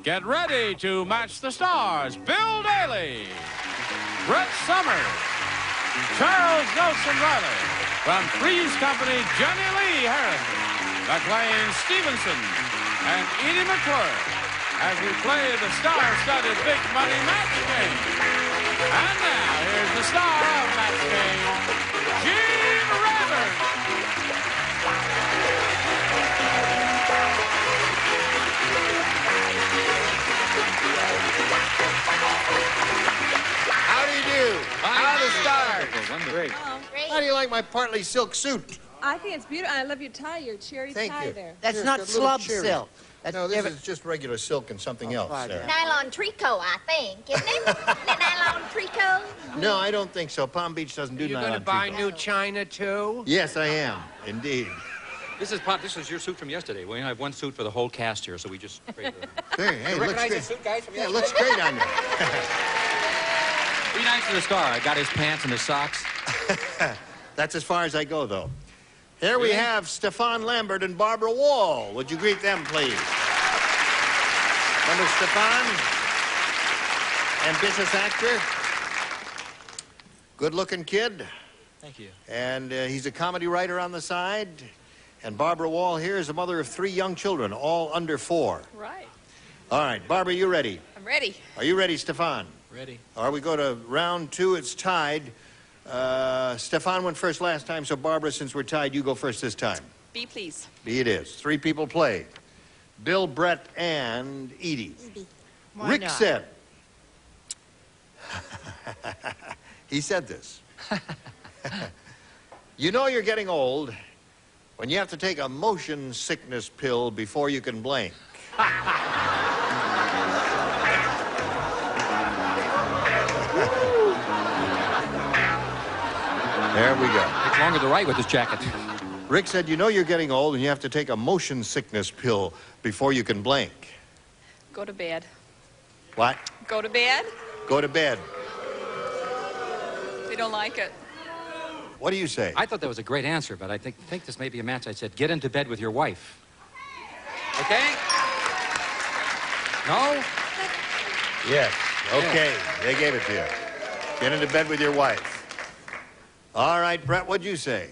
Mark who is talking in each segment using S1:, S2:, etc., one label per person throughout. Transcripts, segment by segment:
S1: Get ready to match the stars. Bill Daly, Brett Summers, Charles Nelson Reilly, from Three's Company, Jenilee Harrison, McLean Stevenson, and Edie McClurg, as we play the star-studded big money match game. And now, here's the star of match game, Gene Rayburn.
S2: How do you do? How are the stars?
S3: Great.
S4: Oh, great.
S2: How do you like my partly silk suit?
S4: I think it's beautiful. I love your tie, your cherry
S2: Thank
S4: tie
S2: you.
S4: there.
S5: That's
S2: Here's
S5: not
S2: got little
S5: slub
S2: cherries.
S5: silk. That's
S2: No, this
S5: different.
S2: is just regular silk and something else.
S5: fine,
S2: Sarah.
S4: Nylon tricot, I think, isn't it? Isn't it nylon tricot?
S2: No, I don't think so. Palm Beach doesn't do
S3: You're
S2: nylon
S3: going to buy
S2: tricot.
S3: new china, too?
S2: Yes, I am, indeed.
S6: This is Pop. This is your suit from yesterday. We only have one suit for the whole cast here, so we just traded it.
S2: Hey,
S6: You
S2: looks
S6: recognize
S2: great.
S6: the suit, guys, from
S2: Yeah,
S6: yesterday?
S2: looks great on you.
S6: Be nice to the star. I got his pants and his socks.
S2: That's as far as I go, though. Here we have Stefan Lambert and Barbara Wall. Would you greet them, please? Remember Stefan? Ambitious actor. Good-looking kid.
S6: Thank you.
S2: And he's a comedy writer on the side. And Barbara Wall here is a mother of 3 young children, all under 4.
S4: Right.
S2: All right, Barbara, you ready?
S4: I'm ready.
S2: Are you ready, Stefan?
S6: Ready.
S2: All right, we go to round 2. It's tied. Stefan went first last time, so Barbara, since we're tied, you go first this time.
S4: Be please.
S2: B it is. 3 people play. Bill, Brett, and Edie.
S5: Why
S2: Rick
S5: not?
S2: said. He said this. You know you're getting old when you have to take a motion sickness pill before you can blink. There we go.
S6: Takes longer to write with this jacket.
S2: Rick said, you know you're getting old and you have to take a motion sickness pill before you can blink.
S4: Go to bed.
S2: What?
S4: Go to bed?
S2: Go to bed.
S4: They don't like it.
S2: What do you say?
S6: I thought that was a great answer, but I think this may be a match. I said, get into bed with your wife. Okay? No?
S2: Yes. Okay. They gave it to you. Get into bed with your wife. All right, Brett, what'd you say?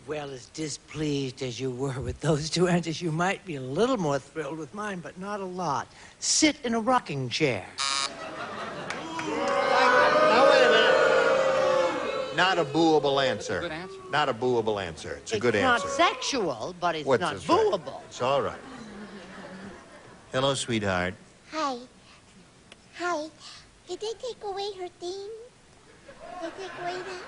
S5: Well, as displeased as you were with those 2 answers, you might be a little more thrilled with mine, but not a lot. Sit in a rocking chair.
S2: Now, wait a minute. Not a booable answer.
S6: Good answer.
S2: Not a booable answer. It's a good answer.
S5: It's not sexual, but it's
S2: What's
S5: not
S2: this, right?
S5: booable.
S2: It's all right. Hello, sweetheart.
S7: Hi. Hi. Did they take away her theme? Did they take away that?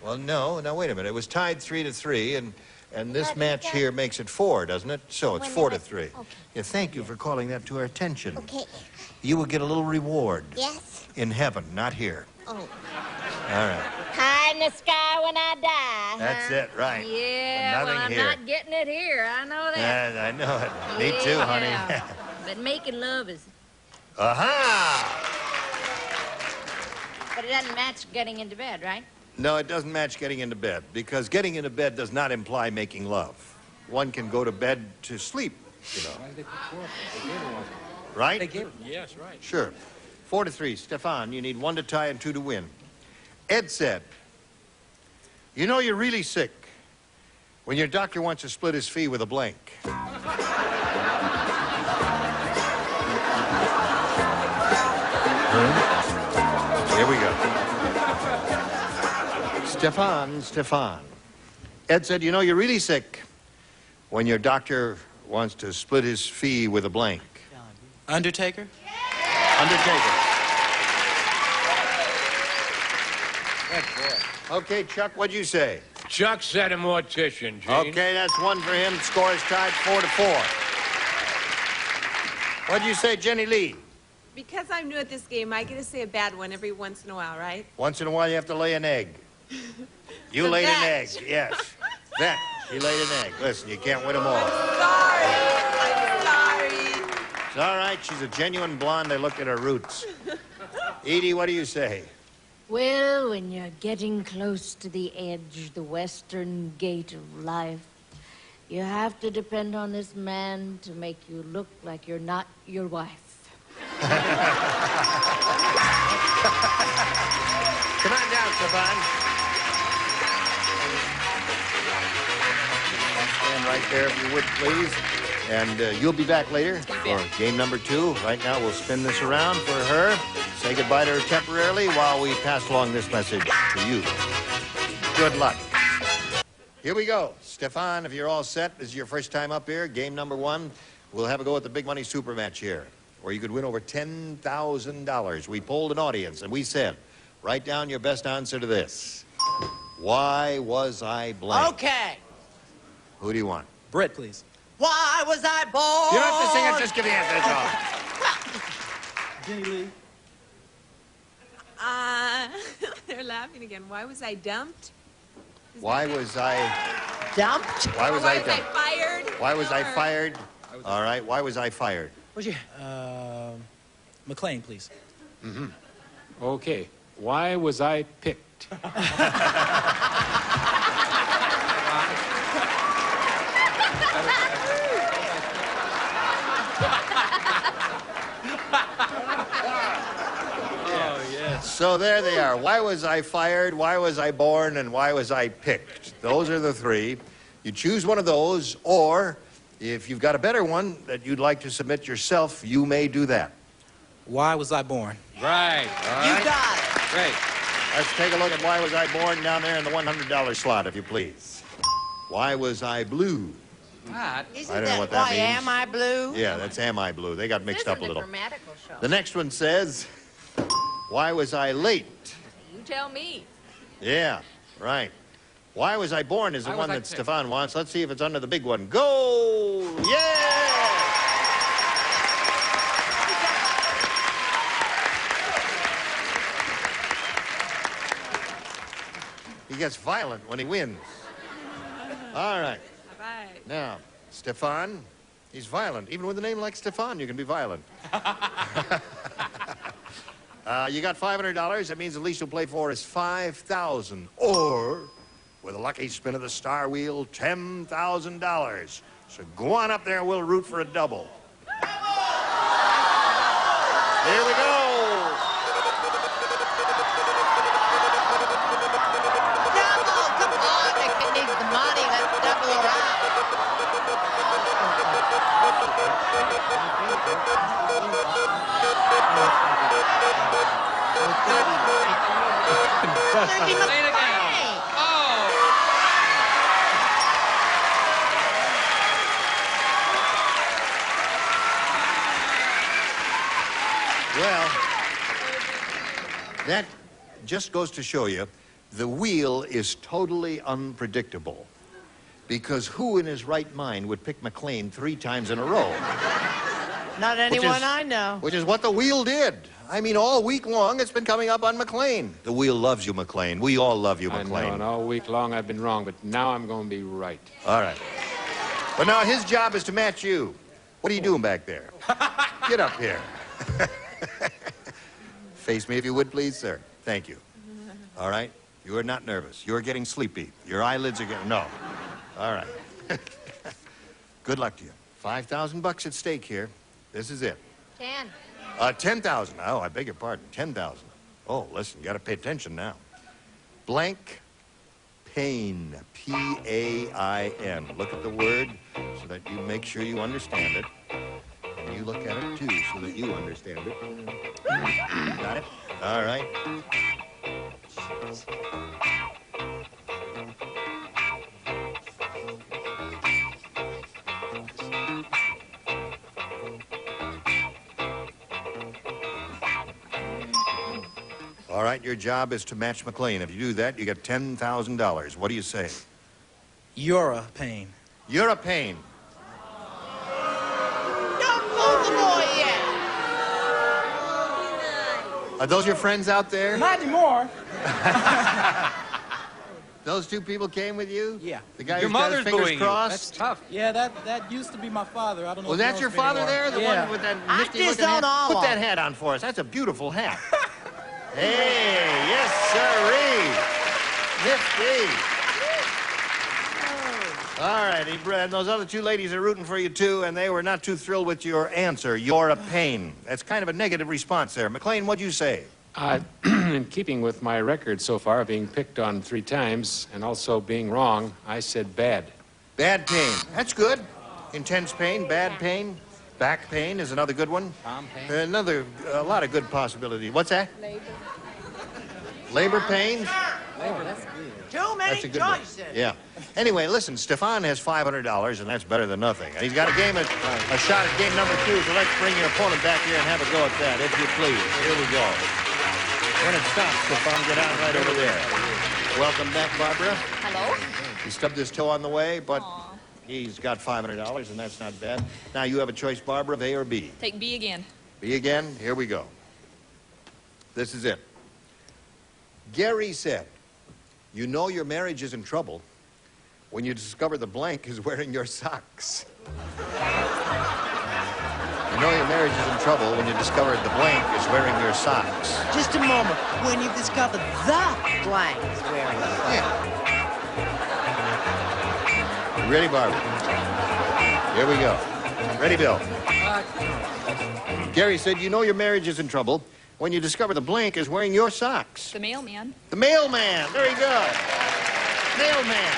S2: Well, no. Now, wait a minute. It was tied 3-3, and this
S7: What
S2: match
S7: is that?
S2: here makes it 4, doesn't it? So it's
S7: Wait a
S2: 4-3.
S7: minute. Okay.
S2: Yeah, thank you for calling that to our attention.
S7: Okay.
S2: You will get a little reward
S7: Yes.
S2: in heaven, not here.
S7: Oh.
S2: All right.
S4: High in the sky when I die.
S2: That's it, right.
S4: Yeah,
S2: But
S4: well,
S2: nothing
S4: I'm
S2: here.
S4: not getting it here. I know that.
S2: I know it. Me too, honey.
S4: Yeah. But making love is...
S2: Aha!
S4: But it doesn't match getting into bed, right?
S2: No, it doesn't match getting into bed, because getting into bed does not imply making love. One can go to bed to sleep, you know. Right?
S6: Yes, right.
S2: Sure. 4-3. Stefan, you need 1 to tie and 2 to win. Ed said, you know you're really sick when your doctor wants to split his fee with a blank. Here we go. Stefan. Ed said, you know you're really sick when your doctor wants to split his fee with a blank.
S3: Undertaker?
S2: Undertaker. Okay, Chuck, what'd you say?
S8: Chuck said a mortician, Gene.
S2: Okay, that's 1 for him. Score is tied 4-4. What'd you say, Jenilee?
S4: Because I'm new at this game, I get to say a bad one every once in a while, right?
S2: Once in a while, you have to lay an egg. You laid an egg, yes. That, she laid an egg. Listen, you can't win them all.
S4: Sorry. I'm sorry.
S2: It's all right. She's a genuine blonde. I looked at her roots. Edie, what do you say?
S9: Well, when you're getting close to the edge, the western gate of life, You have to depend on this man to make you look like you're not your wife.
S2: Come on down, Stefan. Stand right there if you would, please. And you'll be back later for game number 2. Right now, we'll spin this around for her. Say goodbye to her temporarily while we pass along this message to you. Good luck. Here we go. Stefan, if you're all set, this is your first time up here. Game number 1. We'll have a go at the big money super match here, where you could win over $10,000. We polled an audience, and we said, write down your best answer to this. Why was I blank?
S5: Okay.
S2: Who do you want?
S3: Brett, please.
S5: Why was I born?
S2: You don't have to sing it, just give the answer, that's all.
S3: Jenilee.
S4: They're laughing again. Why was I dumped?
S2: Why was I...
S5: Dumped?
S2: Why was I
S4: I
S2: dumped?
S4: fired?
S2: Why was I fired? All right, why was I fired?
S5: What's your...
S3: McLean, please.
S8: Okay. Why was I picked?
S2: So there they are. Why was I fired? Why was I born? And why was I picked? Those are the 3. You choose one of those, or if you've got a better one that you'd like to submit yourself, you may do that.
S3: Why was I born?
S6: Right.
S2: All
S5: You
S2: right?
S5: got it.
S6: Great.
S2: Let's take a look at why was I born down there in the $100 slot, if you please. Why was I blue?
S6: What?
S2: I
S5: Isn't
S2: don't know
S5: that
S2: what that
S5: why
S2: means.
S5: am I blue?
S2: Yeah, that's Am I Blue. They got mixed up a little.
S4: grammatical show.
S2: The next one says, why was I late?
S4: You tell me.
S2: Yeah, right. Why was I born is the
S6: Why
S2: one
S6: was I
S2: that
S6: picked?
S2: Stefan wants. Let's see if it's under the big one. Go! Yeah! He gets violent when he wins. All right.
S4: Bye.
S2: Now, Stefan, he's violent. Even with a name like Stefan, you can be violent. You got $500. That means the least you'll play for is $5,000. Or, with a lucky spin of the star wheel, $10,000. So go on up there and we'll root for a double. Here we go.
S5: Double! Come on, the kid needs the money. Let's double around.
S6: Play it again. Oh!
S2: Well, that just goes to show you the wheel is totally unpredictable. Because who in his right mind would pick McLean 3 times in a row?
S5: Not anyone I know.
S2: Which is what the wheel did. I mean, all week long, it's been coming up on McLean. The wheel loves you, McLean. We all love you,
S8: I know,
S2: McLean.
S8: and all week long I've been wrong, but now I'm going to be right.
S2: All right. But now his job is to match you. What are you doing back there? Get up here. Face me if you would, please, sir. Thank you. All right? You are not nervous. You are getting sleepy. Your eyelids are getting... No. All right. Good luck to you. $5,000 at stake here. This is it.
S9: 10.
S2: 10,000. Oh, I beg your pardon. 10,000. Oh, listen, you got to pay attention now. Blank pain. P-A-I-N. Look at the word so that you make sure you understand it. And you look at it, too, so that you understand it. Got it? All right. All right, your job is to match McLean. If you do that, you get $10,000. What do you say?
S3: You're a pain.
S2: You're a pain.
S5: Don't fool the boy yet.
S2: Are those your friends out there?
S3: Not anymore.
S2: Those 2 people came with you?
S3: Yeah.
S2: The guy
S6: Your
S2: who's got his
S6: mother's
S2: fingers
S6: booing you.
S2: crossed?
S6: That's tough.
S3: Yeah, that used to be my father. I don't know.
S2: Was
S3: if he
S2: that
S3: knows
S2: your
S3: me
S2: father
S3: anymore.
S2: there? The
S3: Yeah.
S2: one with that
S5: I
S2: nifty
S5: just
S2: looking hat?
S5: don't all
S2: Put
S5: of
S2: that
S5: them.
S2: hat on for us. That's a beautiful hat. Hey, yes, sirree. Nifty. All righty, Brad. Those other two ladies are rooting for you, too, and they were not too thrilled with your answer. You're a pain. That's kind of a negative response there. McLean, what'd you say?
S8: In keeping with my record so far, being picked on 3 times and also being wrong, I said bad.
S2: Bad pain. That's good. Intense pain, bad pain. Back pain is another good one. A lot of good possibilities. What's that? Labor pains?
S5: Too many
S2: That's a good one.
S5: choices.
S2: Yeah. Anyway, listen, Stefan has $500, and that's better than nothing. And he's got a shot at game number 2, so let's bring your opponent back here and have a go at that, if you please. Here we go. When it stops, Stefan, get out right over there. Welcome back, Barbara.
S10: Hello.
S2: He stubbed his toe on the way, but he's got $500, and that's not bad. Now, you have a choice, Barbara, of A or B.
S10: Take B again.
S2: B again? Here we go. This is it. Gary said, "You know your marriage is in trouble when you discover the blank is wearing your socks." You know your marriage is in trouble when you discover the blank is wearing your socks.
S5: Just a moment. When you discover the blank is wearing the socks.
S2: Yeah. You ready, Barbara? Here we go. Ready, Bill? Gary said, "You know your marriage is in trouble when you discover the blank is wearing your socks."
S10: The mailman.
S2: The mailman. Very good. Mailman.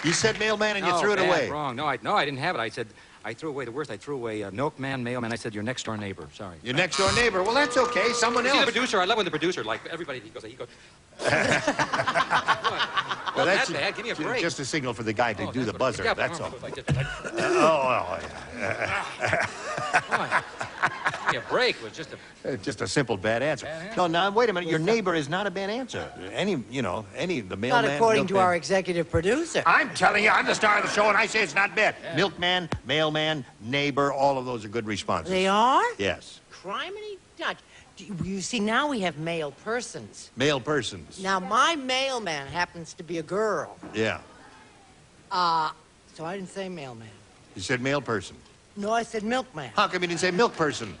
S2: You said mailman and you threw it away.
S6: Wrong. No, I didn't have it. I said, I threw away the worst. I threw away milkman, mailman. I said your next door neighbor. Sorry.
S2: Your next door neighbor. Well, that's okay. Someone
S6: See,
S2: else.
S6: the producer. I love when the producer, like everybody, he goes.
S2: Well, that's
S6: bad. Give me a break.
S2: Just a signal for the guy to do the buzzer.
S6: Yeah,
S2: That's all.
S6: Give
S2: Give
S6: me a break. It was just a
S2: simple bad answer. No, now wait a minute. Your neighbor is not a bad answer. The mailman.
S5: Not according to
S2: milkman.
S5: our executive producer.
S2: I'm telling you, I'm the star of the show, and I say it's not bad. Yeah. Milkman, mailman, neighbor, all of those are good responses.
S5: They are?
S2: Yes.
S5: Criminy Dutch. You see, now we have male persons.
S2: Male persons.
S5: Now, my mailman happens to be a girl.
S2: Yeah.
S5: So I didn't say mailman.
S2: You said male person.
S5: No, I said milkman.
S2: How come you didn't say milk person?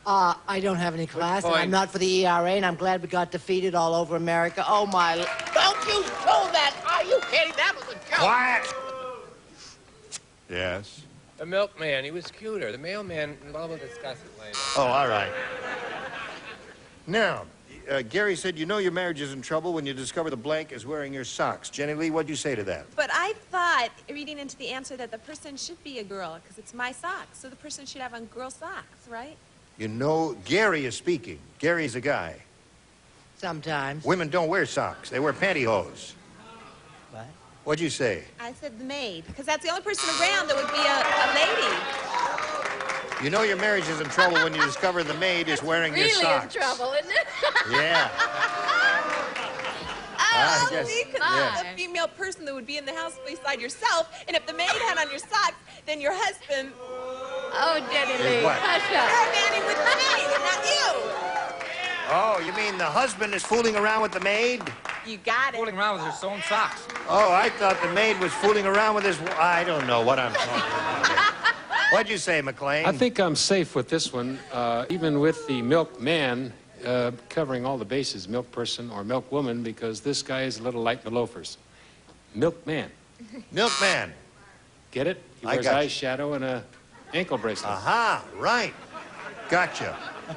S5: I don't have any class, and I'm not for the ERA, and I'm glad we got defeated all over America. Oh, my... Don't you throw that! Are you kidding? That was a joke!
S2: Quiet! Yes?
S11: The milkman, he was cuter. The mailman, well, we'll discuss it later.
S2: Oh, all right. Now, Gary said, you know your marriage is in trouble when you discover the blank is wearing your socks. Jenilee, what'd you say to that?
S4: But I thought, reading into the answer, that the person should be a girl, because it's my socks. So the person should have on girl socks, right?
S2: You know, Gary is speaking. Gary's a guy.
S5: Sometimes.
S2: Women don't wear socks. They wear pantyhose.
S5: What?
S2: What'd you say?
S4: I said the maid, because that's the only person around that would be a lady.
S2: You know your marriage is in trouble when you discover the maid is wearing your socks.
S10: Really in trouble, isn't it?
S2: Yeah.
S4: Oh,
S2: guess,
S4: because
S2: yes.
S4: a female person that would be in the house beside yourself, and if the maid had on your socks, then your husband...
S10: Oh, Jenilee,
S2: what?
S10: hush
S4: You're
S10: up.
S4: manning with the maid, and not you.
S2: Oh, you mean the husband is fooling around with the maid?
S4: You got it.
S6: fooling around with her sewn socks.
S2: Oh, I thought the maid was fooling around with his... I don't know what I'm talking about. What'd you say, McLean?
S8: I think I'm safe with this one, even with the milkman covering all the bases, milk person or milk woman, because this guy is a little like the loafers. Milkman.
S2: Milkman.
S8: Get it? He
S2: I
S8: wears
S2: got you.
S8: eyeshadow and a ankle bracelet.
S2: Aha, right. Gotcha.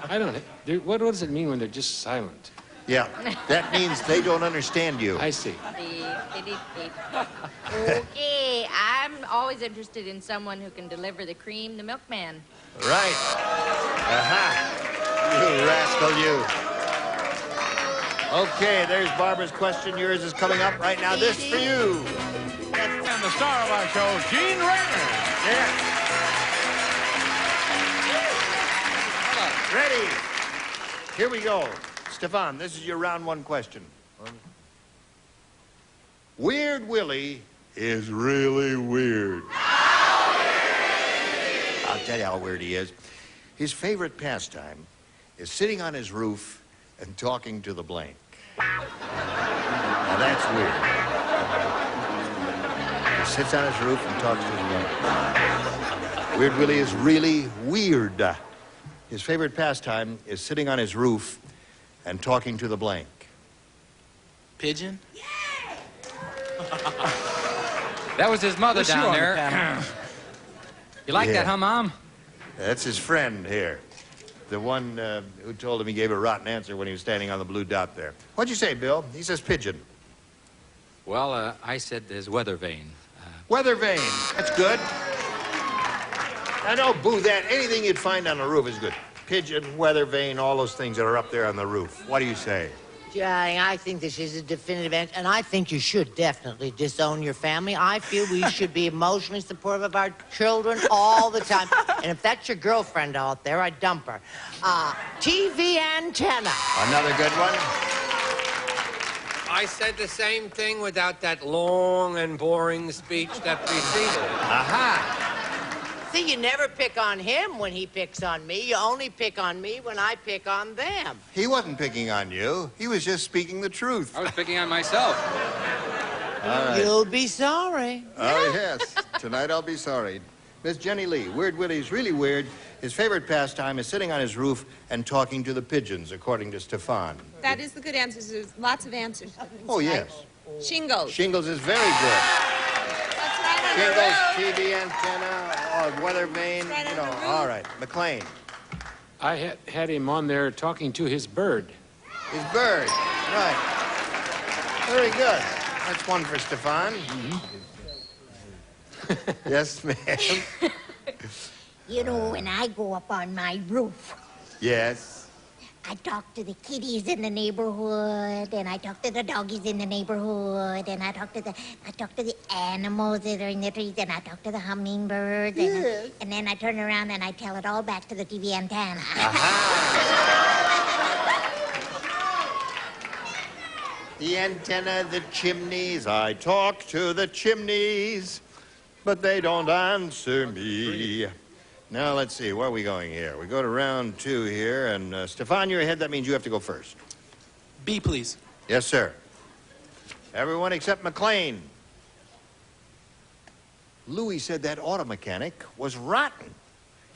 S8: I don't know. What does it mean when they're just silent?
S2: Yeah, that means they don't understand you.
S8: I see.
S9: Okay, I'm always interested in someone who can deliver the cream, the milkman.
S2: Right. Aha. You rascal, you. Okay, there's Barbara's question. Yours is coming up right now. This for you.
S1: And the star of our show, Gene Rayner.
S2: Yeah. Ready? Here we go. Stefan, this is your round one question. Weird Willie is really weird. I'll tell you how weird he is. His favorite pastime is sitting on his roof and talking to the blank. Now that's weird. He sits on his roof and talks to the blank. Weird Willie is really weird. His favorite pastime is sitting on his roof and talking to the blank.
S3: Pigeon?
S6: That was his mother
S3: What's she
S6: down
S3: on the
S6: there.
S3: panel?
S6: You like
S2: Yeah.
S6: that, huh, Mom?
S2: That's his friend here. The one who told him he gave a rotten answer when he was standing on the blue dot there. What'd you say, Bill? He says pigeon.
S6: Well, I said his weather vane.
S2: Weather vane. That's good. I don't boo that. Anything you'd find on the roof is good. Pigeon, weather vane, all those things that are up there on the roof. What do you say?
S5: Darling, I think this is a definitive answer, and I think you should definitely disown your family. I feel we should be emotionally supportive of our children all the time. And if that's your girlfriend out there, I'd dump her. TV antenna.
S2: Another good one.
S11: I said the same thing without that long and boring speech that preceded.
S2: Aha.
S5: See, you never pick on him when he picks on me. You only pick on me when I pick on them.
S2: He wasn't picking on you. He was just speaking the truth.
S6: I was picking on myself.
S2: All right.
S5: You'll be sorry.
S2: Oh, yes. Tonight I'll be sorry. Miss Jenilee, Weird Willie's really weird. His favorite pastime is sitting on his roof and talking to the pigeons, according to Stefan.
S4: That is the good answer. There's lots of answers.
S2: Oh, yes.
S4: Shingles.
S2: Shingles is very good.
S4: That's right on
S2: Shingles,
S4: the roof.
S2: TV antenna, weather vane,
S4: Right on the roof.
S2: all right. McLean,
S8: I had him on there talking to his bird.
S2: his bird, right. Very good. That's one for Stefan. Yes, ma'am.
S7: You know, when I go up on my roof,
S2: Yes.
S7: I talk to the kitties in the neighborhood, and I talk to the doggies in the neighborhood, and I talk to the animals that are in the trees, and I talk to the hummingbirds, and then I turn around and I tell it all back to the TV antenna.
S2: The antenna, the chimneys, I talk to the chimneys, but they don't answer me. Now, let's see, where are we going here? We go to round 2 here, and Stefan, you're ahead. That means you have to go first.
S3: B, please.
S2: Yes, sir. Everyone except McLean. Louis said that auto mechanic was rotten.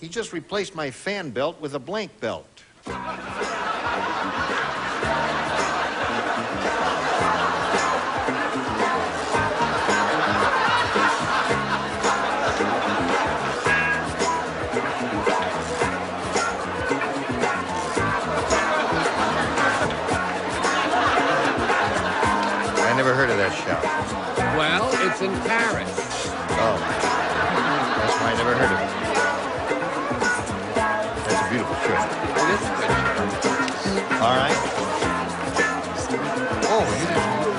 S2: He just replaced my fan belt with a blank belt. Never heard of that shout.
S11: Well, it's in Paris.
S2: Oh. That's why I never heard of it. That's a beautiful show.
S11: It is a good show.
S2: All right. Oh,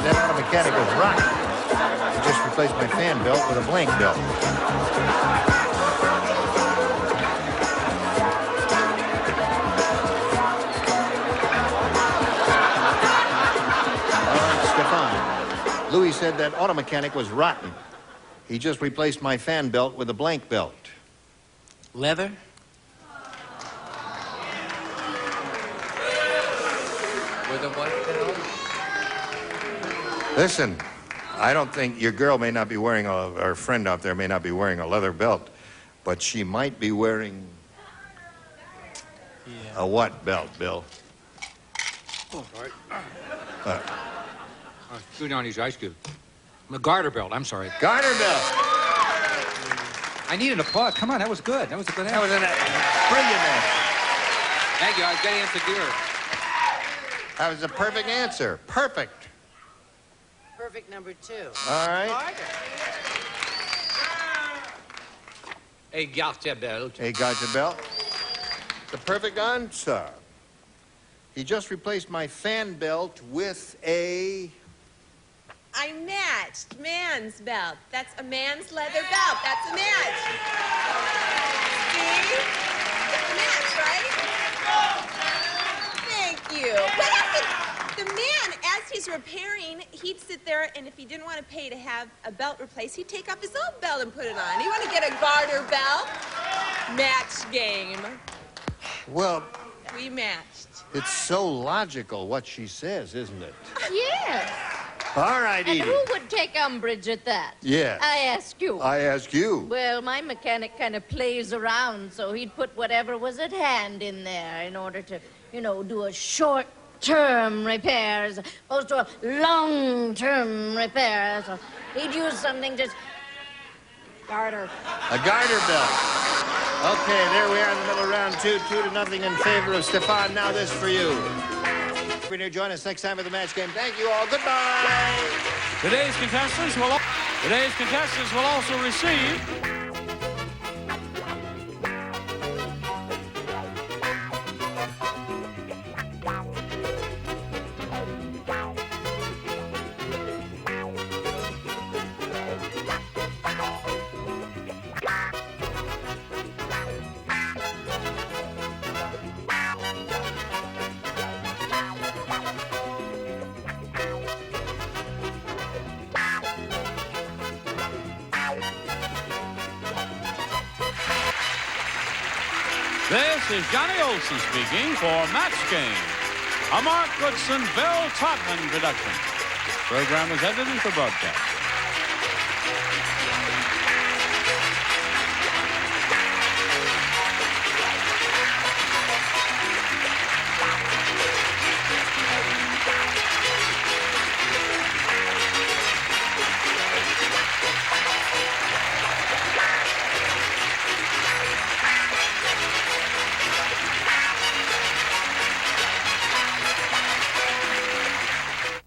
S2: that auto mechanic was rotten. He just replaced my fan belt with a blank belt. Louis said that auto mechanic was rotten. He just replaced my fan belt with a blank belt.
S3: Leather.
S11: With a what belt?
S2: Listen, I don't think your girl may not be wearing our friend out there may not be wearing a leather belt, but she might be wearing a what belt, Bill?
S6: Oh, Go down these ice cubes. A garter belt, I'm sorry.
S2: Garter belt.
S6: I need an applause. Come on, that was good. That was a good answer.
S2: That was a brilliant answer.
S6: Thank you, I was getting insecure.
S2: That was a perfect answer. Perfect.
S5: Perfect number 2.
S2: All right.
S11: A garter belt.
S2: A garter belt. The perfect answer. He just replaced my fan belt with a...
S4: I matched man's belt. That's a man's leather belt. That's a match. See? It's a match, right? Thank you. But the man, as he's repairing, he'd sit there, and if he didn't want to pay to have a belt replaced, he'd take off his old belt and put it on. You want to get a garter belt? Match game.
S2: Well,
S4: We matched.
S2: it's so logical what she says, isn't it?
S9: Yes.
S2: All right,
S9: And
S2: Edie.
S9: who would take umbrage at that?
S2: Yes.
S9: I ask you.
S2: I ask you.
S9: Well, my mechanic kind of plays around, so he'd put whatever was at hand in there in order to, do a short-term repair as opposed to a long-term repair. So he'd use something just
S10: Garter.
S2: A garter belt. Okay, there we are in the middle of round 2, 2-0 in favor of Stefan. Now this for you. Join us next time for the match game. Thank you all. Goodbye.
S1: Today's contestants will also receive This is Johnny Olson speaking for Match Game, a Mark Goodson, Bill Todman production. Program is edited for broadcast.